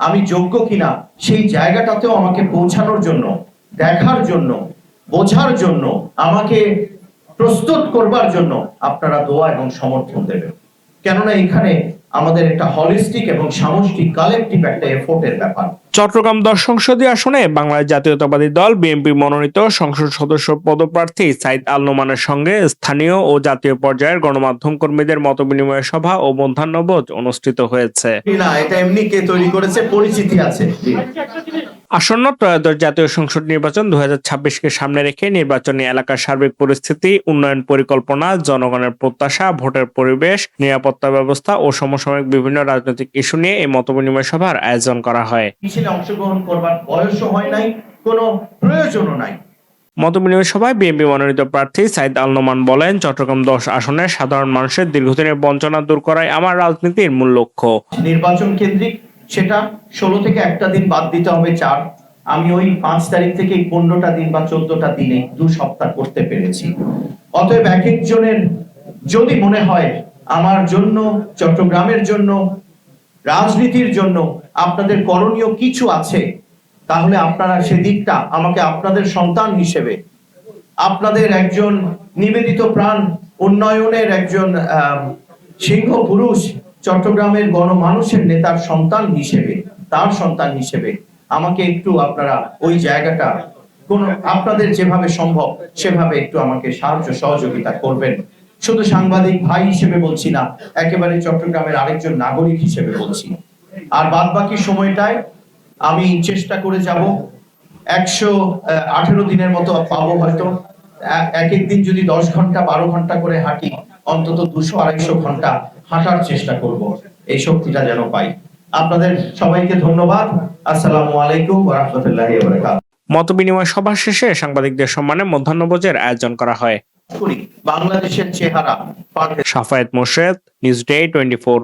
আমি যোগ্য কিনা সেই জায়গাটাতেও আমাকে পৌঁছানোর জন্য, দেখার জন্য, বোঝার জন্য, আমাকে প্রস্তুত করবার জন্য আপনারা দোয়া এবং সমর্থন দেবেন। কেননা এখানে আমাদের একটা হলিস্টিক এবং সামষ্টিক কালেকটিভ একটা এফোর্টের ব্যাপার। চট্টগ্রাম 10 সংসদীয় আসনে বাংলাদেশ জাতীয়তাবাদী দল বিএনপি মনোনীত সংসদ সদস্য পদপ্রার্থী সাইদ আল নোমানের সঙ্গে স্থানীয় ও জাতীয় পর্যায়ের গণমাধ্যম কর্মীদের মতবিনিময় সভা ও মধ্যাহ্নভোজ অনুষ্ঠিত হয়েছে। না, এটা এমনি কে তৈরি করেছে, পরিচিতি আছে। আসন্ন ত্রয়োদশ জাতীয় সংসদ নির্বাচন 2026-কে সামনে রেখে নির্বাচনী এলাকার সার্বিক পরিস্থিতি, উন্নয়ন পরিকল্পনা, জনগণের প্রত্যাশা, ভোটের পরিবেশ, নিরাপত্তা ব্যবস্থা ও সমসাময়িক বিভিন্ন রাজনৈতিক ইস্যু নিয়ে এই মতবিনিময় সভার আয়োজন করা হয়। মিছিলে অংশগ্রহণ করবার বয়সও হয় নাই, কোনো প্রয়োজনও নাই। মতবিনিময় সভায় বিএনপি মনোনীত প্রার্থী সাইদ আল নোমান বলেন, চট্টগ্রাম 10 আসনের সাধারণ মানুষের দীর্ঘদিনের বঞ্চনা দূর করাই আমার রাজনীতির মূল লক্ষ্য। নির্বাচন কেন্দ্রিক, সেটা 16 থেকে একটা দিন বাদ দিতে হবে 4। আমি ওই 5 তারিখ থেকে 15টা দিন বা 14টা দিনে 2 সপ্তাহ করতে পেরেছি। অতএব এক একজনের যদি মনে হয় আমার জন্য, চট্টগ্রামের জন্য, রাজনীতির জন্য আপনাদের করণীয় কিছু আছে, তাহলে আপনারা সেদিকটা আমাকে আপনাদের সন্তান হিসেবে, আপনাদের একজন নিবেদিত প্রাণ উন্নয়নের একজন সিংহ পুরুষ, চট্টগ্রামের গণমানুষের নেতার সন্তান হিসেবে, তার সন্তান হিসেবে আমাকে একটু আপনারা ওই জায়গাটা কোন আপনাদের যেভাবে সম্ভব সেভাবে একটু আমাকে সাহায্য সহযোগিতা করবেন। শুধু সাংবাদিক ভাই হিসেবে বলছি না, একেবারে চট্টগ্রামের আরেকজন নাগরিক হিসেবে বলছি। আর বাদ বাকি সময়টায় আমি চেষ্টা করে যাব, 118 দিনের মতো পাবো হয়তো। এক এক দিন যদি 10 ঘন্টা 12 ঘন্টা করে হাঁটি, অন্তত 200-250 ঘন্টা হাঁটার চেষ্টা করব, এই শক্তিটা যেন পাই। আপনাদের সবাইকে ধন্যবাদ। আসসালামু আলাইকুম ওয়া রাহমাতুল্লাহি ওয়া বারাকাতুহু। মতবিনিময় সভা শেষে সাংবাদিকদের সম্মানে মধ্যাহ্নভোজের আয়োজন করা হয়। বাংলাদেশের চেহারা সাফায়েত মোর্শেদ, নিউজ ডে 24।